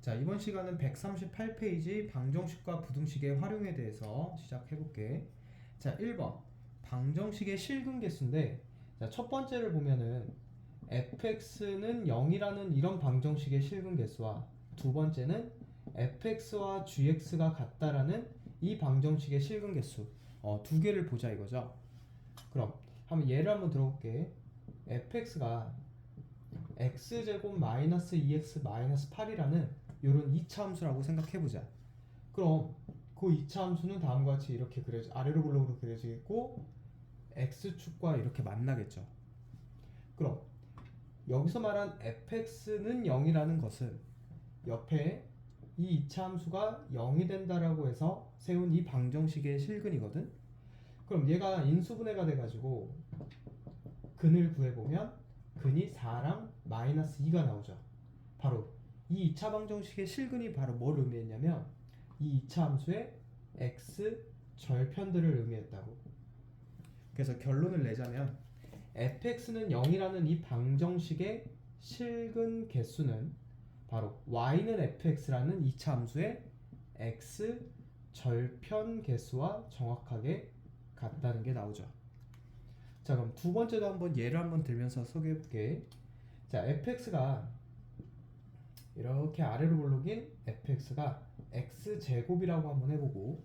자, 이번 시간은 138페이지 방정식과 부등식의 활용에 대해서 시작해볼게. 자, 1번 방정식의 실근 개수인데, 자, 첫 번째를 보면은 fx는 0이라는 이런 방정식의 실근 개수와 두 번째는 fx와 gx가 같다라는 이 방정식의 실근 개수, 두 개를 보자 이거죠. 그럼 한번 예를 한번 들어볼게. fx가 x제곱 마이너스 2x 마이너스 8이라는 이런 2차 함수라고 생각해보자. 그럼 그 2차 함수는 다음과 같이 이렇게 아래로 블록으로 그려지겠고 x축과 이렇게 만나겠죠. 그럼 여기서 말한 fx는 0이라는 것은 옆에 이 2차 함수가 0이 된다라고 해서 세운 이 방정식의 실근이거든. 그럼 얘가 인수분해가 돼가지고 근을 구해보면 근이 4랑 마이너스 2가 나오죠. 바로 이 2차 방정식의 실근이 바로 뭘 의미했냐면 이 2차 함수의 x 절편들을 의미했다고. 그래서 결론을 내자면 fx는 0이라는 이 방정식의 실근 개수는 바로 y는 fx라는 2차 함수의 x 절편 개수와 정확하게 같다는 게 나오죠. 자, 그럼 두 번째도 한번 예를 한번 들면서 소개해 볼게. 자, fx가 이렇게 아래로 블록인 fx가 x제곱이라고 한번 해보고,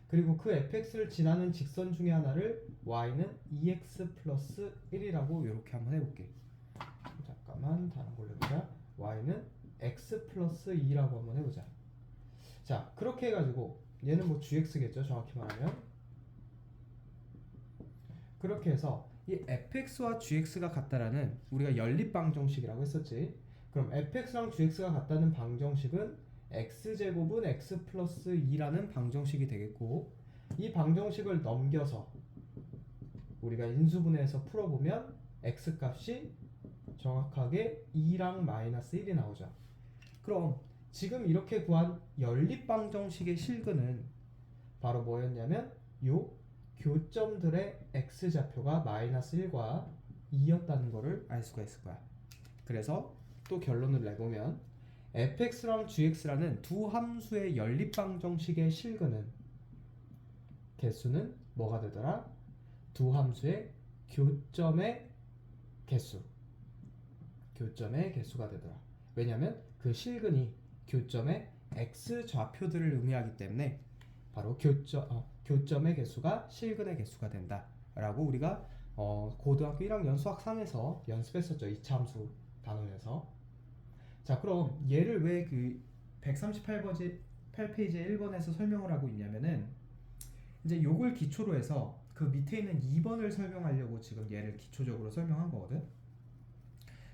그리고 그 fx를 지나는 직선 중에 하나를 y는 2x 플러스 1이라고 이렇게 한번 해볼게. 잠깐만 다른 걸로 해보자. y는 x 플러스 2라고 한번 해보자. 자, 그렇게 해가지고 얘는 뭐 gx겠죠, 정확히 말하면. 그렇게 해서 이 fx와 gx가 같다라는 우리가 연립방정식이라고 했었지. 그럼 fx랑 gx가 같다는 방정식은 x제곱은 x 플러스 2라는 방정식이 되겠고, 이 방정식을 넘겨서 우리가 인수분해해서 풀어보면 x 값이 정확하게 2랑 마이너스 1이 나오죠. 그럼 지금 이렇게 구한 연립방정식의 실근은 바로 뭐였냐면 요 교점들의 x좌표가 마이너스 1과 2였다는 것을 알 수가 있을 거야. 그래서 또 결론을 내보면 fx랑 gx라는 두 함수의 연립방정식의 실근은 개수는 뭐가 되더라? 두 함수의 교점의 개수가 되더라. 왜냐하면 그 실근이 교점의 x좌표들을 의미하기 때문에 바로 교점의 개수가 실근의 개수가 된다라고 우리가 고등학교 1학년 수학 3에서 연습했었죠. 2차 함수 단원에서. 자, 그럼 얘를 왜 그 138페이지 1번에서 설명을 하고 있냐면은 이제 요걸 기초로 해서 그 밑에 있는 2번을 설명하려고 지금 얘를 기초적으로 설명한 거거든.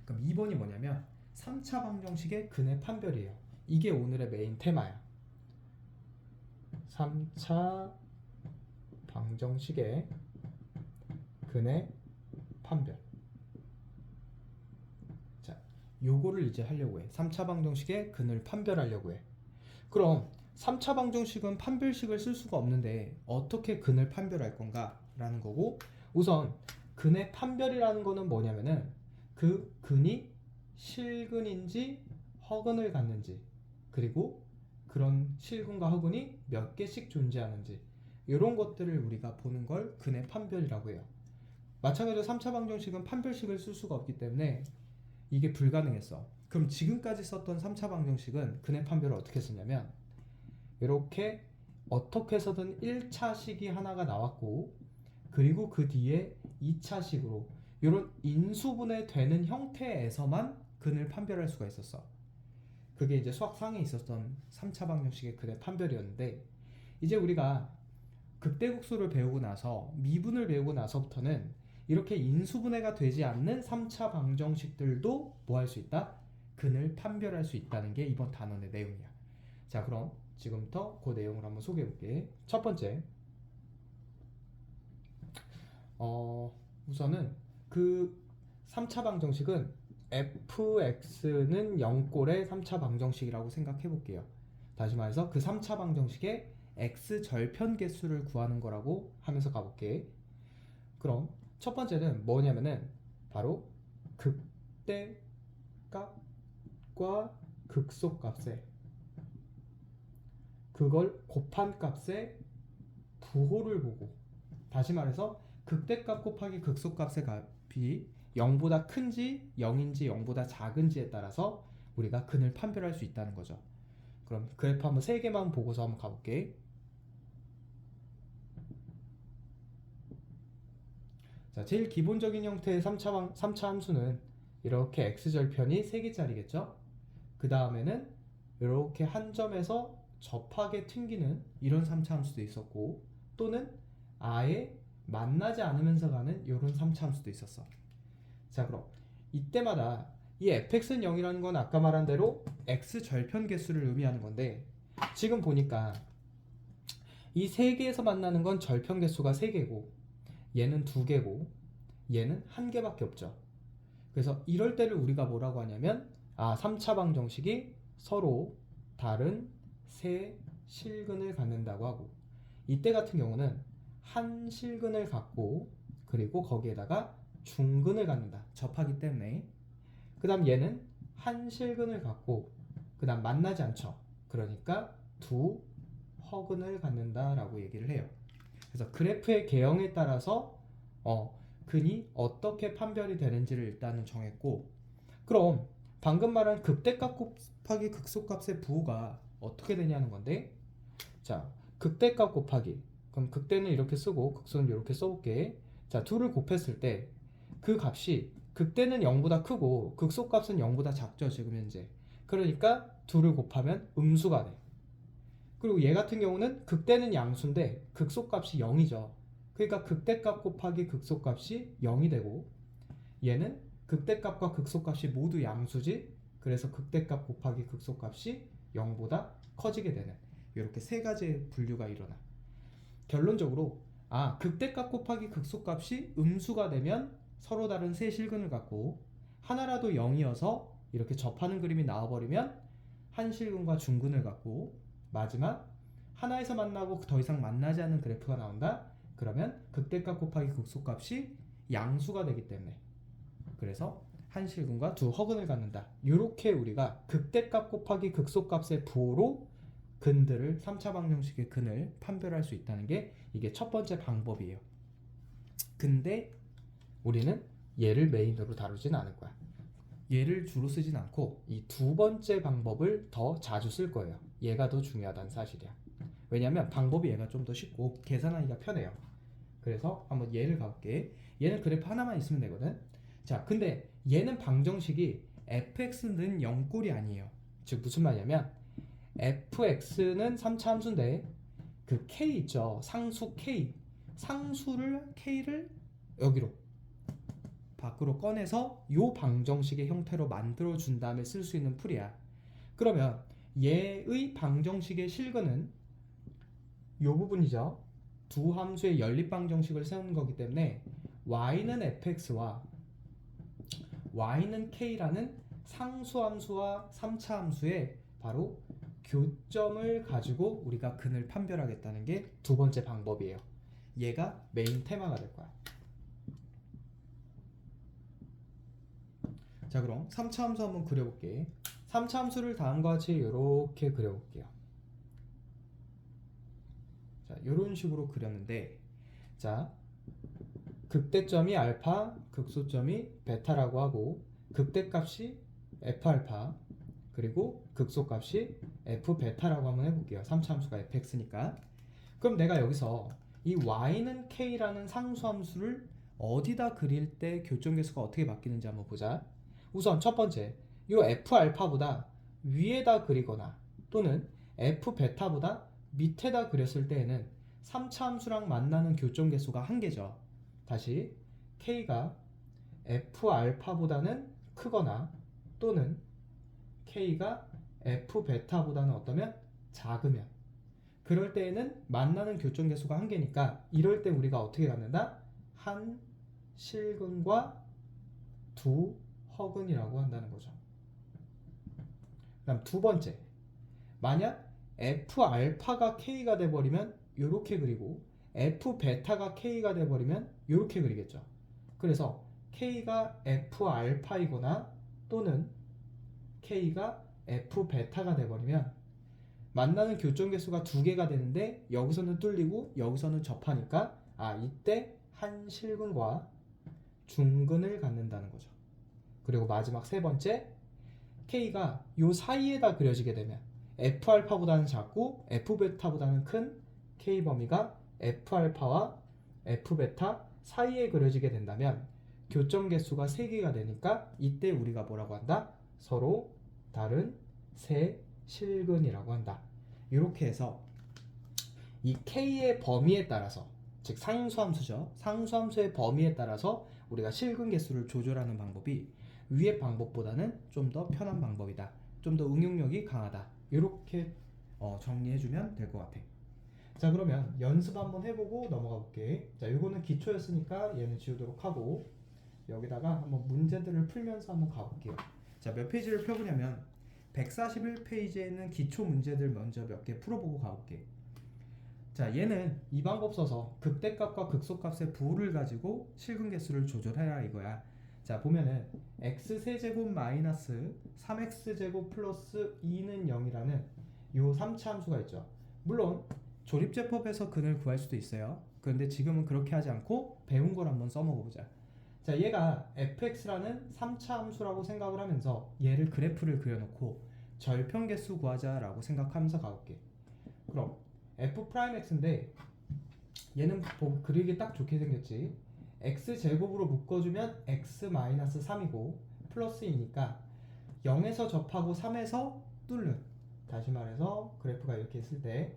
그럼 2번이 뭐냐면 3차 방정식의 근의 판별이에요. 이게 오늘의 메인 테마야. 3차 방정식의 근의 판별. 자, 요거를 이제 하려고 해. 3차 방정식의 근을 판별하려고 해. 그럼 3차 방정식은 판별식을 쓸 수가 없는데 어떻게 근을 판별할 건가? 라는 거고, 우선 근의 판별이라는 거는 뭐냐면은 그 근이 실근인지 허근을 갖는지, 그리고 그런 실근과 허근이 몇 개씩 존재하는지, 이런 것들을 우리가 보는 걸 근의 판별이라고 해요. 마찬가지로 3차 방정식은 판별식을 쓸 수가 없기 때문에 이게 불가능했어. 그럼 지금까지 썼던 3차 방정식은 근의 판별을 어떻게 쓰냐면 이렇게 어떻게 해서든 1차식이 하나가 나왔고, 그리고 그 뒤에 2차식으로 이런 인수분해 되는 형태에서만 근을 판별할 수가 있었어. 그게 이제 수학상에 있었던 3차 방정식의 근의 판별이었는데, 이제 우리가 극대국수를 배우고 나서 미분을 배우고 나서부터는 이렇게 인수분해가 되지 않는 3차 방정식들도 뭐 할 수 있다? 근을 판별할 수 있다는 게 이번 단원의 내용이야. 자, 그럼 지금부터 그 내용을 한번 소개해 볼게. 첫 번째, 우선은 그 3차 방정식은 fx는 0꼴의 3차 방정식이라고 생각해 볼게요. 다시 말해서 그 3차 방정식의 x 절편 개수를 구하는 거라고 하면서 가볼게. 그럼 첫 번째는 뭐냐면은 바로 극대값과 극소값의 그걸 곱한 값의 부호를 보고, 다시 말해서 극대값 곱하기 극소값의 값이 0보다 큰지 0인지 0보다 작은지에 따라서 우리가 근을 판별할 수 있다는 거죠. 그럼 그래프 한번 3개만 보고서 한번 가볼게. 자, 제일 기본적인 형태의 3차 함수는 이렇게 x절편이 3개짜리겠죠? 그 다음에는 이렇게 한 점에서 접하게 튕기는 이런 3차 함수도 있었고, 또는 아예 만나지 않으면서 가는 이런 3차 함수도 있었어. 자, 그럼 이때마다 이 fx는 0이라는 건 아까 말한 대로 x절편 개수를 의미하는 건데, 지금 보니까 이 3개에서 만나는 건 절편 개수가 3개고 얘는 2개고 얘는 1개밖에 없죠. 그래서 이럴 때를 우리가 뭐라고 하냐면 3차 방정식이 서로 다른 세 실근을 갖는다고 하고, 이때 같은 경우는 한 실근을 갖고 그리고 거기에다가 중근을 갖는다. 접하기 때문에. 그 다음 얘는 한 실근을 갖고 그 다음 만나지 않죠. 그러니까 두 허근을 갖는다 라고 얘기를 해요. 그래서 그래프의 개형에 따라서 근이 어떻게 판별이 되는지를 일단은 정했고, 그럼 방금 말한 극대값 곱하기 극소값의 부호가 어떻게 되냐는 건데, 자, 극대값 곱하기, 그럼 극대는 이렇게 쓰고 극소는 이렇게 써볼게. 자, 둘을 곱했을 때 그 값이 극대는 0보다 크고 극소값은 0보다 작죠, 지금 현재. 그러니까 둘을 곱하면 음수가 돼. 그리고 얘 같은 경우는 극대는 양수인데 극소값이 0이죠. 그러니까 극대값 곱하기 극소값이 0이 되고, 얘는 극대값과 극소값이 모두 양수지. 그래서 극대값 곱하기 극소값이 0보다 커지게 되는 이렇게 세 가지의 분류가 일어나. 결론적으로 극대값 곱하기 극소값이 음수가 되면 서로 다른 세 실근을 갖고, 하나라도 0이어서 이렇게 접하는 그림이 나와버리면 한 실근과 중근을 갖고, 마지막 하나에서 만나고 더 이상 만나지 않는 그래프가 나온다. 그러면 극대값 곱하기 극소값이 양수가 되기 때문에, 그래서 한 실근과 두 허근을 갖는다. 이렇게 우리가 극대값 곱하기 극소값의 부호로 근들을 3차 방정식의 근을 판별할 수 있다는 게 이게 첫 번째 방법이에요. 근데 우리는 얘를 메인으로 다루진 않을 거야. 얘를 주로 쓰진 않고 이 두 번째 방법을 더 자주 쓸 거예요. 얘가 더 중요하다는 사실이야. 왜냐면 방법이 얘가 좀 더 쉽고 계산하기가 편해요. 그래서 한번 얘를 가볼게. 얘는 그래프 하나만 있으면 되거든. 자, 근데 얘는 방정식이 fx는 0꼴이 아니에요. 즉 무슨 말이냐면 fx는 3차 함수인데 그 k 있죠, 상수 k, 상수를 k를 여기로 밖으로 꺼내서 요 방정식의 형태로 만들어 준 다음에 쓸 수 있는 풀이야. 그러면 얘의 방정식의 실근은 요 부분이죠. 두 함수의 연립 방정식을 세우는 거기 때문에 y는 fx와 y는 k라는 상수 함수와 3차 함수의 바로 교점을 가지고 우리가 근을 판별하겠다는 게 두 번째 방법이에요. 얘가 메인 테마가 될 거야. 자, 그럼 3차 함수 한번 그려볼게. 3차 함수를 다음과 같이 이렇게 그려볼게요. 자, 이런 식으로 그렸는데, 자, 극대점이 알파, 극소점이 베타라고 하고, 극대값이 F알파, 그리고 극소값이 F베타라고 한번 해볼게요. 3차 함수가 fx니까. 그럼 내가 여기서 이 y는 k라는 상수함수를 어디다 그릴 때 교점계수가 어떻게 바뀌는지 한번 보자. 우선 첫 번째, 이 F알파보다 위에다 그리거나 또는 F베타보다 밑에다 그렸을 때에는 3차 함수랑 만나는 교점계수가 1개죠. 다시 k가 F알파보다는 크거나 또는 k가 F베타보다는 어떠면 작으면, 그럴 때에는 만나는 교점계수가 1개니까 이럴 때 우리가 어떻게 갖는다? 한 실근과 두 허근이라고 한다는 거죠. 그 다음 두 번째, 만약 F알파가 K가 돼버리면 이렇게 그리고 F베타가 K가 돼버리면 이렇게 그리겠죠. 그래서 K가 F알파이거나 또는 K가 F베타가 돼버리면, 만나는 교점 개수가 두 개가 되는데 여기서는 뚫리고 여기서는 접하니까 이때 한 실근과 중근을 갖는다는 거죠. 그리고 마지막 세 번째, K가 요 사이에다 그려지게 되면 F알파보다는 작고 F베타보다는 큰 K 범위가 F알파와 F베타 사이에 그려지게 된다면 교점 개수가 3개가 되니까 이때 우리가 뭐라고 한다? 서로 다른 세 실근이라고 한다. 이렇게 해서 이 K의 범위에 따라서, 즉 상수함수죠. 상수함수의 범위에 따라서 우리가 실근 개수를 조절하는 방법이 위의 방법보다는 좀 더 편한 방법이다. 좀 더 응용력이 강하다. 이렇게 정리해주면 될 것 같아. 자, 그러면 연습 한번 해보고 넘어가 볼게. 자, 이거는 기초였으니까 얘는 지우도록 하고 여기다가 한번 문제들을 풀면서 한번 가볼게요. 자, 몇 페이지를 펴보냐면 141페이지에 있는 기초 문제들 먼저 몇 개 풀어보고 가볼게. 자, 얘는 이 방법 써서 극대값과 극소값의 부호를 가지고 실근 개수를 조절해라 이거야. 자, 보면은 x세제곱 마이너스 3x제곱 플러스 2는 0이라는 요 3차 함수가 있죠. 물론 조립제법에서 근을 구할 수도 있어요. 그런데 지금은 그렇게 하지 않고 배운 걸 한번 써먹어보자. 자, 얘가 fx라는 3차 함수라고 생각을 하면서 얘를 그래프를 그려놓고 절편 개수 구하자라고 생각하면서 가볼게. 그럼 f'x인데 얘는 그리기 딱 좋게 생겼지. x제곱으로 묶어주면 x-3이고 플러스 2니까 0에서 접하고 3에서 뚫는, 다시 말해서 그래프가 이렇게 있을 때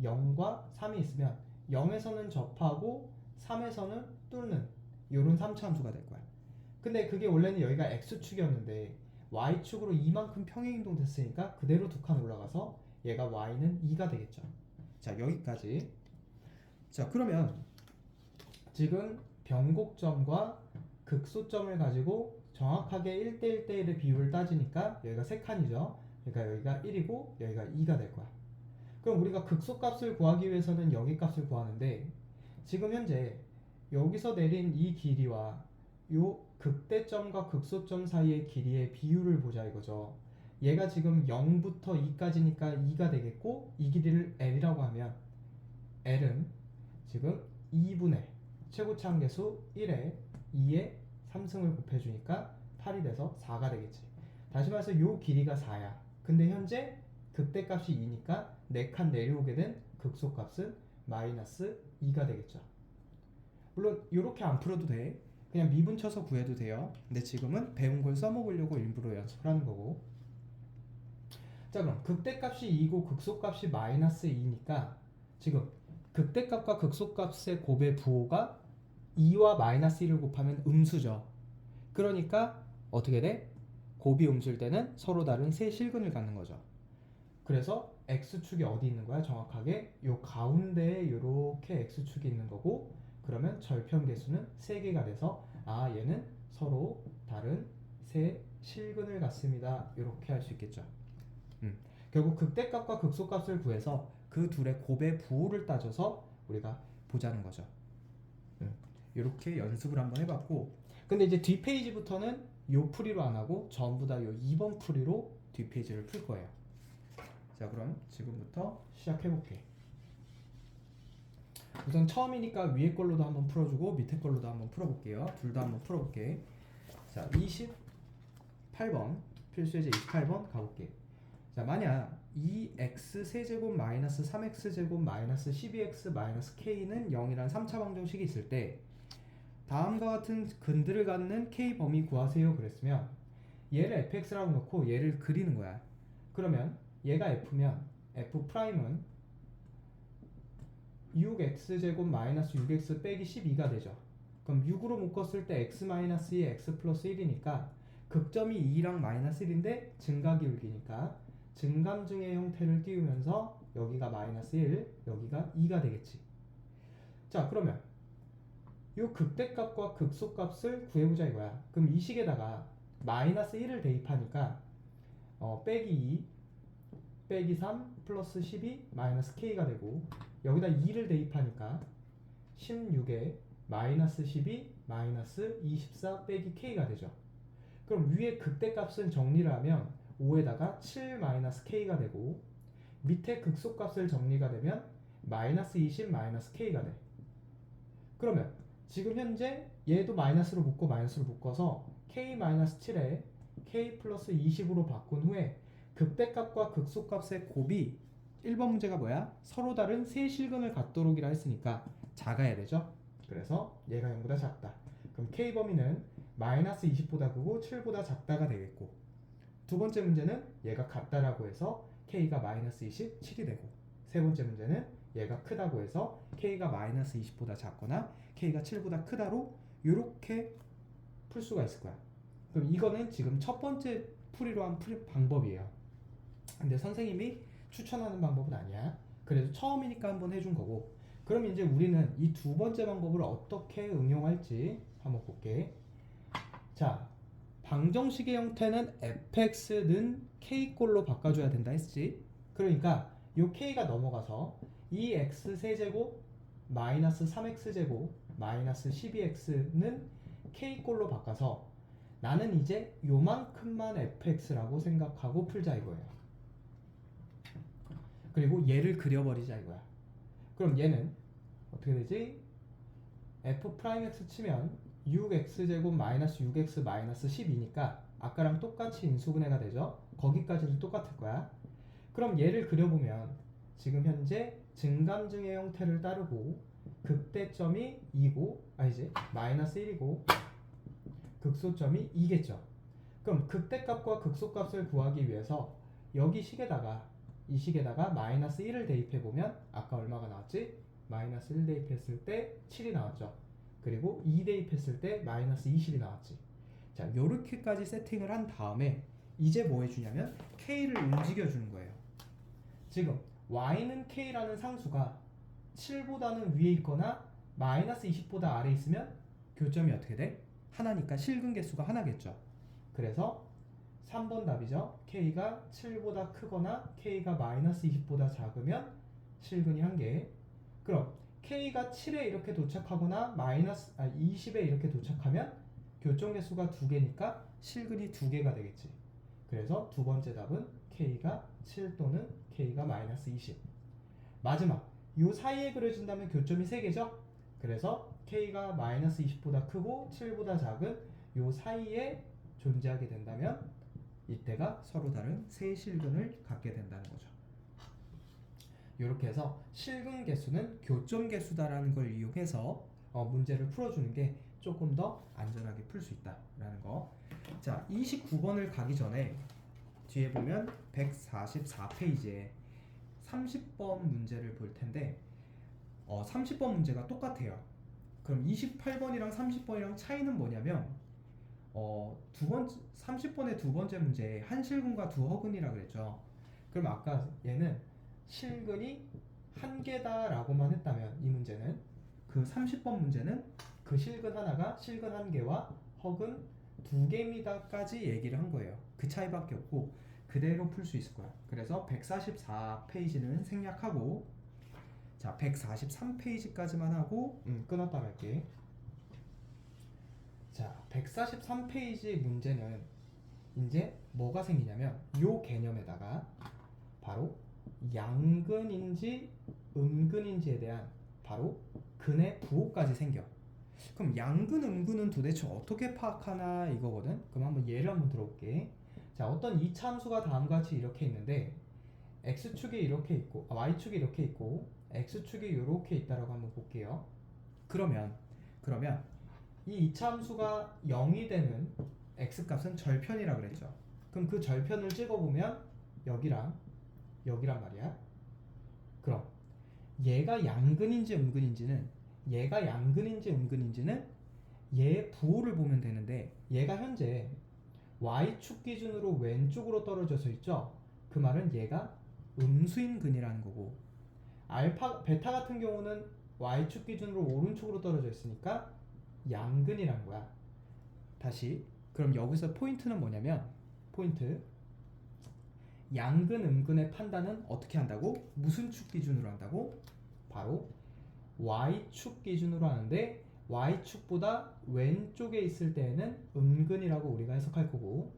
0과 3이 있으면 0에서는 접하고 3에서는 뚫는 요런 3차 함수가 될 거야. 근데 그게 원래는 여기가 x축이었는데 y축으로 이만큼 평행이동 됐으니까 그대로 두 칸 올라가서 얘가 y는 2가 되겠죠. 자, 여기까지. 자, 그러면 지금 변곡점과 극소점을 가지고 정확하게 1대1대1의 비율을 따지니까 여기가 3칸이죠. 그러니까 여기가 1이고 여기가 2가 될 거야. 그럼 우리가 극소값을 구하기 위해서는 여기 값을 구하는데 지금 현재 여기서 내린 이 길이와 요 극대점과 극소점 사이의 길이의 비율을 보자 이거죠. 얘가 지금 0부터 2까지니까 2가 되겠고 이 길이를 L이라고 하면 L은 지금 2분의 최고차 함계수 1에 2에 3승을 곱해주니까 8이 돼서 4가 되겠지. 다시 말해서 요 길이가 4야. 근데 현재 극대값이 2니까 4칸 내려오게 된 극소값은 마이너스 2가 되겠죠. 물론 이렇게 안 풀어도 돼. 그냥 미분 쳐서 구해도 돼요. 근데 지금은 배운 걸 써먹으려고 일부러 연습을 하는 거고. 자, 그럼 극대값이 2고 극소값이 마이너스 2니까 지금 극대값과 극소값의 곱의 부호가 2와 마이너스 1을 곱하면 음수죠. 그러니까 어떻게 돼? 곱이 음수일 때는 서로 다른 세 실근을 갖는 거죠. 그래서 x축이 어디 있는 거야? 정확하게 요 가운데에 이렇게 x축이 있는 거고, 그러면 절편 개수는 3개가 돼서 얘는 서로 다른 세 실근을 갖습니다. 이렇게 할 수 있겠죠. 결국 극대값과 극소값을 구해서 그 둘의 곱의 부호를 따져서 우리가 보자는 거죠. 이렇게 연습을 한번 해봤고, 근데 이제 뒷페이지부터는 요 풀이로 안 하고 전부 다 요 2번 풀이로 뒷페이지를 풀 거예요. 자, 그럼 지금부터 시작해볼게. 우선 처음이니까 위에 걸로도 한번 풀어주고 밑에 걸로도 한번 풀어볼게요. 둘 다 한번 풀어볼게. 자, 28번 필수예제 28번 가볼게. 자, 만약 2x 세제곱 마이너스 3x 제곱 마이너스 12x 마이너스 k는 0이란 3차 방정식이 있을 때 다음과 같은 근들을 갖는 k 범위 구하세요 그랬으면 얘를 fx라고 놓고 얘를 그리는 거야. 그러면 얘가 f면 f'은 6x제곱 마이너스 6x 빼기 12가 되죠. 그럼 6으로 묶었을 때 x 마이너스 2 x 플러스 1이니까 극점이 2랑 마이너스 1인데 증가기울기니까 증감증의 형태를 띄우면서 여기가 마이너스 1, 여기가 2가 되겠지. 자, 그러면 이 극대값과 극소값을 구해보자 이거야. 그럼 이 식에다가 마이너스 1을 대입하니까 빼기 2, 빼기 3, 플러스 12, 마이너스 k가 되고, 여기다 2를 대입하니까 16에 마이너스 12, 마이너스 24, 빼기 k가 되죠. 그럼 위에 극대값은 정리를 하면 5에다가 7 마이너스 k가 되고, 밑에 극소값을 정리가 되면 마이너스 20 마이너스 k가 돼. 그러면 지금 현재 얘도 마이너스로 묶고 마이너스로 묶어서 k 마이너스 7에 k 플러스 20으로 바꾼 후에 극대값과 극소값의 곱이 1번 문제가 뭐야? 서로 다른 세 실근을 갖도록이라 했으니까 작아야 되죠. 그래서 얘가 0보다 작다. 그럼 k 범위는 마이너스 20보다 크고 7보다 작다가 되겠고, 두 번째 문제는 얘가 같다라고 해서 k가 마이너스 20, 7이 되고, 세 번째 문제는 얘가 크다고 해서 k가 마이너스 20보다 작거나 k가 7보다 크다로 이렇게 풀 수가 있을 거야. 그럼 이거는 지금 첫 번째 풀이로 한 풀이 방법이에요. 근데 선생님이 추천하는 방법은 아니야. 그래도 처음이니까 한번 해준 거고. 그럼 이제 우리는 이 두 번째 방법을 어떻게 응용할지 한번 볼게. 자, 방정식의 형태는 fx는 k꼴로 바꿔줘야 된다 했지. 그러니까 이 k가 넘어가서 이 x 세제곱 마이너스 3x제곱 마이너스 12x는 k꼴로 바꿔서 나는 이제 요만큼만 fx라고 생각하고 풀자 이거예요. 그리고 얘를 그려버리자 이거야. 그럼 얘는 어떻게 되지? f'x 치면 6x제곱 마이너스 6x 마이너스 12니까 아까랑 똑같이 인수분해가 되죠. 거기까지도 똑같을 거야. 그럼 얘를 그려보면 지금 현재 증감증의 형태를 따르고 극대점이 2고 아니지 마이너스 1이고 극소점이 2겠죠. 그럼 극대값과 극소값을 구하기 위해서 여기 식에다가 이 식에다가 마이너스 1을 대입해보면 아까 얼마가 나왔지? 마이너스 1 대입했을 때 7이 나왔죠. 그리고 2 대입했을 때 마이너스 20이 나왔지. 자, 요렇게까지 세팅을 한 다음에 이제 뭐 해주냐면 k를 움직여 주는 거예요. 지금 y는 k라는 상수가 7보다는 위에 있거나 마이너스 20보다 아래 있으면 교점이 어떻게 돼? 하나니까 실근 개수가 하나겠죠. 그래서 3번 답이죠. k가 7보다 크거나 k가 마이너스 20보다 작으면 실근이 1개. 그럼 k가 7에 이렇게 도착하거나 마이너스 20에 이렇게 도착하면 교점 개수가 2개니까 실근이 2개가 되겠지. 그래서 두 번째 답은 k가 7 또는 k가 마이너스 20. 마지막 요 사이에 그려진다면 교점이 3개죠. 그래서 k가 마이너스 20보다 크고 7보다 작은 요 사이에 존재하게 된다면 이때가 서로 다른 세 실근을 갖게 된다는 거죠. 이렇게 해서 실근 개수는 교점 개수다라는 걸 이용해서 문제를 풀어주는 게 조금 더 안전하게 풀 수 있다라는 거. 자, 29번을 가기 전에 뒤에 보면 144페이지에 30번 문제를 볼 텐데 30번 문제가 똑같아요. 그럼 28번이랑 30번이랑 차이는 뭐냐면 30번의 두 번째 문제에 한 실근과 두 허근이라 그랬죠. 그럼 아까 얘는 실근이 1개다라고만 했다면 이 문제는 그 30번 문제는 그 실근 하나가 실근 1개와 허근 2개입니다까지 얘기를 한 거예요. 그 차이밖에 없고 그대로 풀 수 있을 거야. 그래서 144페이지는 생략하고 자 143페이지까지만 하고 끊었다 갈게. 자 143페이지 문제는 이제 뭐가 생기냐면 요 개념에다가 바로 양근인지 음근인지에 대한 바로 근의 부호까지 생겨. 그럼 양근 음근은 도대체 어떻게 파악하나 이거거든. 그럼 한번 예를 한번 들어볼게. 자 어떤 이차함수가 다음같이 이렇게 있는데 x축이 이렇게 있고 y축이 이렇게 있고 x축이 이렇게 있다라고 한번 볼게요. 그러면 이 이차함수가 0이 되는 x값은 절편이라 그랬죠. 그럼 그 절편을 찍어보면 여기랑 여기란 말이야. 그럼 얘가 양근인지 음근인지는 얘의 부호를 보면 되는데 얘가 현재 y축 기준으로 왼쪽으로 떨어져서 있죠. 그 말은 얘가 음수인 근이라는 거고 베타 같은 경우는 y축 기준으로 오른쪽으로 떨어져 있으니까 양근이란 거야. 다시 그럼 여기서 포인트는 뭐냐면 양근 음근의 판단은 어떻게 한다고? 무슨 축 기준으로 한다고? 바로 y축 기준으로 하는데 y축보다 왼쪽에 있을 때에는 음근이라고 우리가 해석할 거고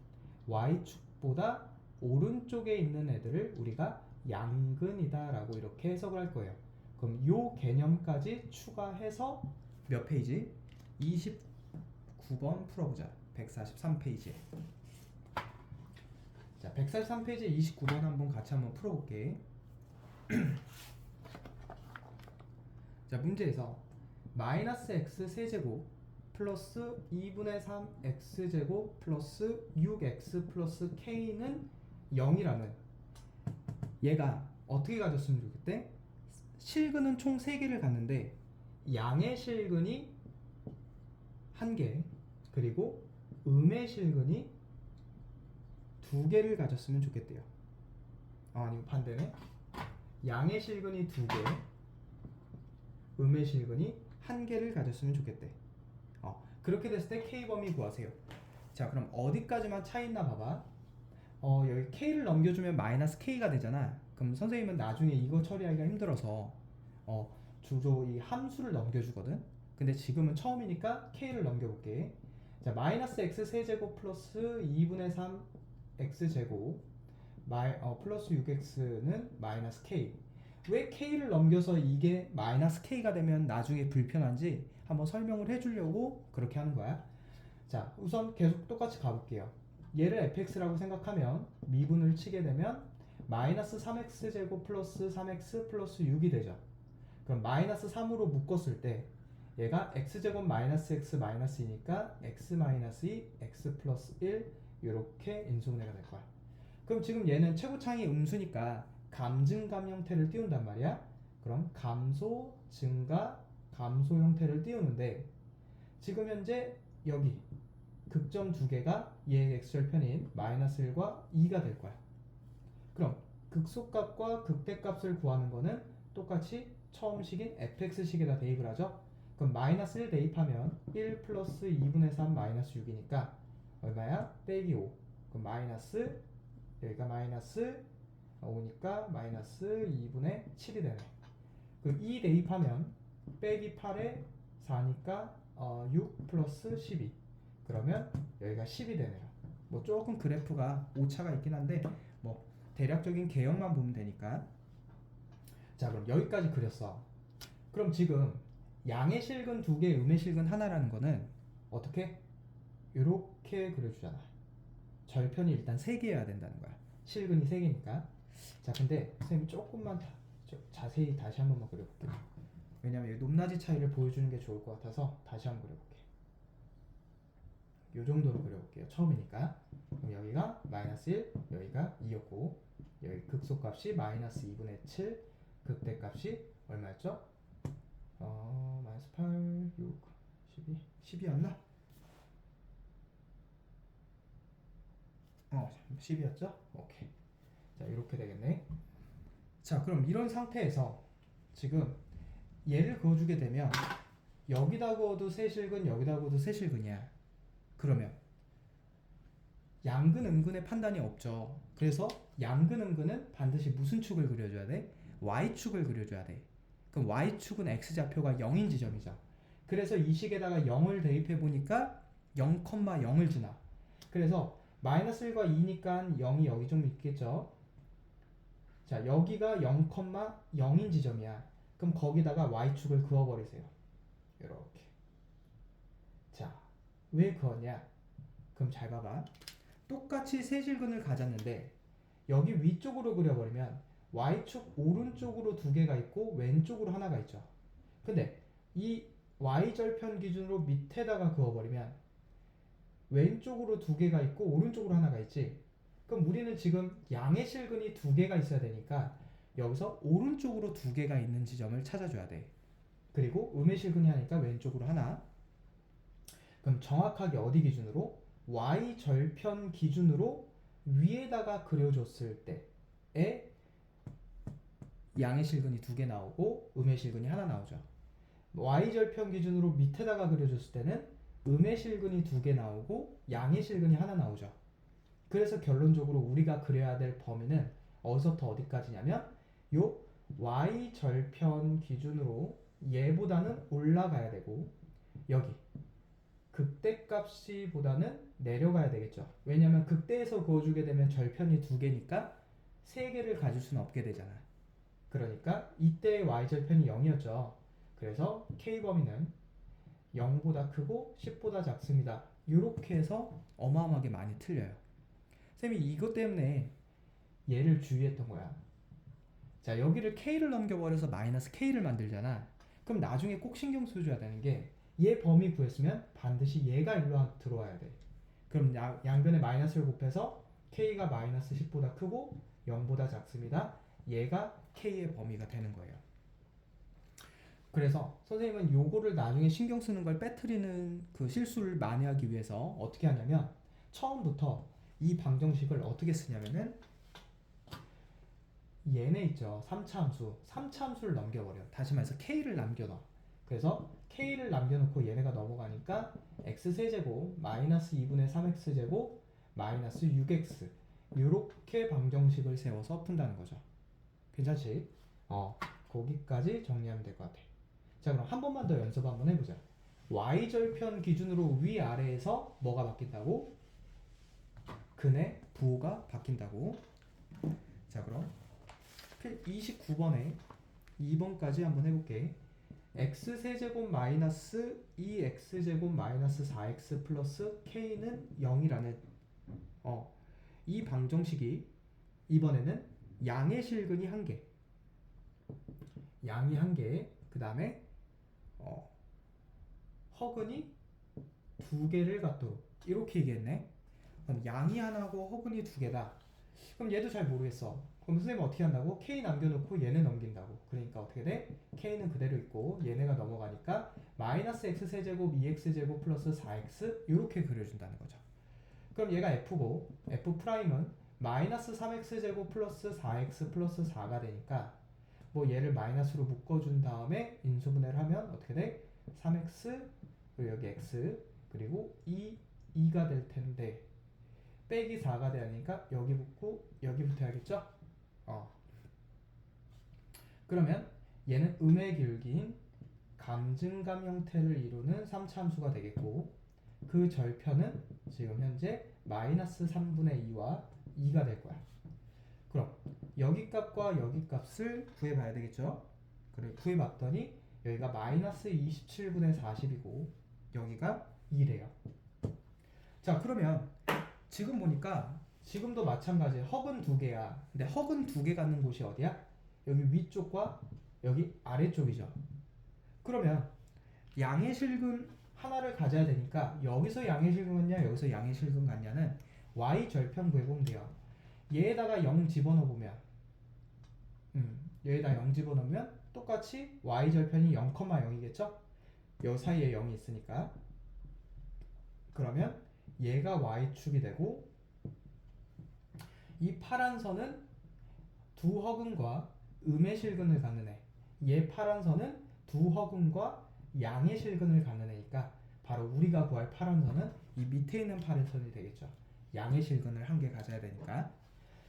y축보다 오른쪽에 있는 애들을 우리가 양근이다 라고 이렇게 해석을 할 거예요. 그럼 요 개념까지 추가해서 몇 페이지? 29번 풀어보자. 143페이지에. 자, 143페이지 29번 한번 같이 한번 풀어볼게. 자, 문제에서 마이너스 x 세제곱 플러스 2분의 3 x제곱 플러스 6x 플러스 k는 0이라는 얘가 어떻게 가졌으면 좋겠대? 실근은 총 3개를 갖는데 양의 실근이 1개 그리고 음의 실근이 2개를 가졌으면 좋겠대요. 아니고 반대네. 양의 실근이 2개 음의 실근이 1개를 가졌으면 좋겠대. 그렇게 됐을 때 K범위 구하세요. 자, 그럼 어디까지만 차 있나 봐봐. 여기 K를 넘겨주면 마이너스 K가 되잖아. 그럼 선생님은 나중에 이거 처리하기가 힘들어서 주로 이 함수를 넘겨주거든. 근데 지금은 처음이니까 K를 넘겨볼게. 자, 마이너스 X 세제곱 플러스 2분의 3 X제곱 플러스 6X는 마이너스 K. 왜 K를 넘겨서 이게 마이너스 K가 되면 나중에 불편한지 한번 설명을 해주려고 그렇게 하는 거야. 자, 우선 계속 똑같이 가볼게요. 얘를 fx라고 생각하면 미분을 치게 되면 마이너스 3x제곱 플러스 3x 플러스 6이 되죠. 그럼 마이너스 3으로 묶었을 때 얘가 x제곱 마이너스 x 마이너스 2니까 x 마이너스 2 x 플러스 1 이렇게 인수분해가 될 거야. 그럼 지금 얘는 최고차항이 음수니까 감증감 형태를 띄운단 말이야. 그럼 감소, 증가, 감소 형태를 띄우는데 지금 현재 여기 극점 두 개가 얘의 x절편인 마이너스 1과 2가 될 거야. 그럼 극소값과 극대값을 구하는 거는 똑같이 처음 식인 fx식에다 대입을 하죠. 그럼 마이너스 1 대입하면 1 플러스 2분의 3 마이너스 6이니까 얼마야? 빼기 5. 그럼 마이너스 여기가 마이너스 5니까 마이너스 2분의 7이 되네. 그럼 2 대입하면 빼기 8에 4니까 6 플러스 12. 그러면 여기가 10이 되네요. 뭐 조금 그래프가 오차가 있긴 한데 뭐 대략적인 개형만 보면 되니까. 자, 그럼 여기까지 그렸어. 그럼 지금 양의 실근 2개, 음의 실근 하나라는 거는 어떻게? 이렇게 그려주잖아. 절편이 일단 3개여야 된다는 거야. 실근이 3개니까. 자, 근데 선생님이 조금만 자세히 다시 한 번만 그려볼게요. 왜냐면 이 높낮이 차이를 보여주는 게 좋을 것 같아서 다시 한번 그려볼게요. 요 정도로 그려볼게요. 처음이니까. 그럼 여기가 마이너스 1, 여기가 2였고 여기 극소값이 마이너스 2분의 7, 극대값이 얼마였죠? 마이너스 8, 6, 12, 12였나? 10이었죠? 오케이. 자, 이렇게 되겠네. 자, 그럼 이런 상태에서 지금 얘를 그어주게 되면 여기다 그어도 세실근, 여기다 그어도 세실근이야. 그러면 양근, 음근의 판단이 없죠. 그래서 양근, 음근은 반드시 무슨 축을 그려줘야 돼? y축을 그려줘야 돼. 그럼 y축은 x좌표가 0인 지점이죠. 그래서 이 식에다가 0을 대입해 보니까 0,0을 지나. 그래서 마이너스 1과 2니까 0이 여기 좀 있겠죠. 자, 여기가 0,0인 지점이야. 그럼 거기다가 y축을 그어버리세요. 이렇게. 자, 왜 그었냐? 그럼 잘 봐봐. 똑같이 세실근을 가졌는데 여기 위쪽으로 그려버리면 y축 오른쪽으로 2개가 있고 왼쪽으로 하나가 있죠. 근데 이 y절편 기준으로 밑에다가 그어버리면 왼쪽으로 2개가 있고 오른쪽으로 하나가 있지. 그럼 우리는 지금 양의 실근이 2개가 있어야 되니까 여기서 오른쪽으로 2개가 있는 지점을 찾아줘야 돼. 그리고 음의 실근이 하니까 왼쪽으로 하나. 그럼 정확하게 어디 기준으로? y절편 기준으로 위에다가 그려줬을 때에 양의 실근이 2개 나오고 음의 실근이 하나 나오죠. y절편 기준으로 밑에다가 그려줬을 때는 음의 실근이 2개 나오고 양의 실근이 하나 나오죠. 그래서 결론적으로 우리가 그려야 될 범위는 어디서부터 어디까지냐면 요 y절편 기준으로 얘보다는 올라가야 되고 여기 극대값이 보다는 내려가야 되겠죠. 왜냐면 극대에서 그어주게 되면 절편이 2개니까 3개를 가질 수는 없게 되잖아. 그러니까 이때의 y절편이 0이었죠. 그래서 k범위는 0보다 크고 10보다 작습니다. 이렇게 해서 어마어마하게 많이 틀려요. 쌤이 이것 때문에 얘를 주의했던 거야. 자, 여기를 k를 넘겨버려서 마이너스 k를 만들잖아. 그럼 나중에 꼭 신경 써줘야 되는 게 얘 범위 구했으면 반드시 얘가 일로 들어와야 돼. 그럼 양변에 마이너스를 곱해서 k가 마이너스 10보다 크고 0보다 작습니다. 얘가 k의 범위가 되는 거예요. 그래서 선생님은 요거를 나중에 신경 쓰는 걸 빼뜨리는 그 실수를 만회하기 위해서 어떻게 하냐면 처음부터 이 방정식을 어떻게 쓰냐면은 얘네 있죠. 3차 함수. 3차 함수를 넘겨버려. 다시 말해서 k를 남겨놔. 그래서 k를 남겨놓고 얘네가 넘어가니까 x세제곱 마이너스 2분의 3x제곱 마이너스 6x 이렇게 방정식을 세워서 푼다는 거죠. 괜찮지? 거기까지 정리하면 될 것 같아. 자, 그럼 한 번만 더 연습 한번 해보자. y절편 기준으로 위아래에서 뭐가 바뀐다고? 근의 부호가 바뀐다고. 자, 그럼 29번에 2번까지 한번 해볼게. x세제곱 마이너스 2x제곱 마이너스 4x 플러스 k는 0이라는 이 방정식이 이번에는 양의 실근이 1개, 양이 1개, 그 다음에 허근이 2개를 갖도록 이렇게 얘기했네. 그럼 양이 하나고 허근이 2개다. 그럼 얘도 잘 모르겠어. 그럼 선생님은 어떻게 한다고? k 남겨놓고 얘네 넘긴다고. 그러니까 어떻게 돼? k는 그대로 있고 얘네가 넘어가니까 마이너스 x세제곱 2x제곱 플러스 4x 이렇게 그려준다는 거죠. 그럼 얘가 f고 f'은 마이너스 3x제곱 플러스 4x 플러스 4가 되니까 뭐 얘를 마이너스로 묶어준 다음에 인수분해를 하면 어떻게 돼? 3x 그리고 여기 x 그리고 2가 될 텐데 빼기 4가 되니까 여기 붙고 여기 붙어야겠죠? 그러면 얘는 음의 길기인 감증감 형태를 이루는 3차 함수가 되겠고 그 절편은 지금 현재 마이너스 3분의 2와 2가 될 거야. 그럼 여기 값과 여기 값을 구해봐야 되겠죠? 그래, 구해봤더니 여기가 마이너스 27분의 40이고 여기가 2래요. 자, 그러면 지금 보니까 지금도 마찬가지 허근 2개야. 근데 허근 2개 갖는 곳이 어디야? 여기 위쪽과 여기 아래쪽이죠. 그러면 양의 실근 하나를 가져야 되니까 여기서 양의 실근 같냐 여기서 양의 실근 같냐는 y절편 구해보면 돼요. 얘에다가 0 집어넣으면 얘에다 0 집어넣으면 똑같이 y절편이 0,0이겠죠? 요 사이에 0이 있으니까 그러면 얘가 y축이 되고 이 파란 선은 두 허근과 음의 실근을 갖는 애. 얘 파란 선은 두 허근과 양의 실근을 갖는 애니까 바로 우리가 구할 파란 선은 이 밑에 있는 파란 선이 되겠죠. 양의 실근을 1개 가져야 되니까.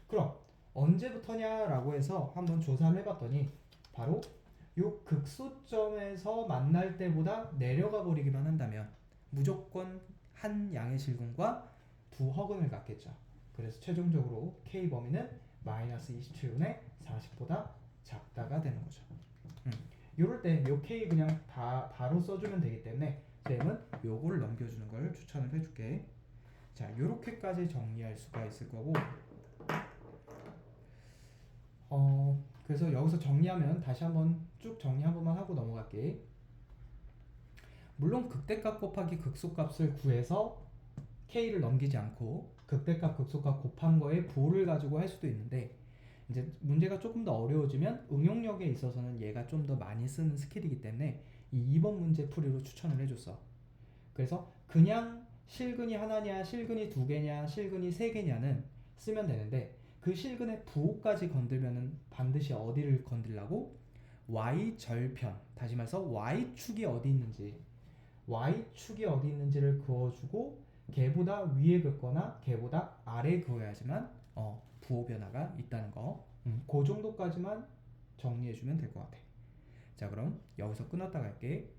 그럼 언제부터냐라고 해서 한번 조사를 해봤더니 바로 요 극소점에서 만날 때보다 내려가 버리기만 한다면 무조건 한 양의 실근과 두 허근을 갖겠죠. 그래서 최종적으로 k 범위는 마이너스 27분의 40보다 작다가 되는 거죠. 요럴 때 요 k 그냥 바로 써주면 되기 때문에 쌤은 요거를 넘겨주는 걸 추천을 해줄게. 자, 요렇게까지 정리할 수가 있을 거고 그래서 여기서 정리하면 다시 한번 쭉 정리 한 번만 하고 넘어갈게. 물론 극대값 곱하기 극소값을 구해서 k를 넘기지 않고 극대값 극소값 곱한 거에 부호를 가지고 할 수도 있는데 이제 문제가 조금 더 어려워지면 응용력에 있어서는 얘가 좀 더 많이 쓰는 스킬이기 때문에 이 2번 문제 풀이로 추천을 해줬어. 그래서 그냥 실근이 하나냐 실근이 2개냐 실근이 3개냐는 쓰면 되는데 그 실근의 부호까지 건들면은 반드시 어디를 건들라고? y절편, 다시 말해서 y축이 어디 있는지 y축이 어디 있는지를 그어주고 걔보다 위에 긋거나 걔보다 아래에 그어야지만 부호 변화가 있다는 거. 그 정도까지만 정리해주면 될 것 같아. 자, 그럼 여기서 끊었다 갈게.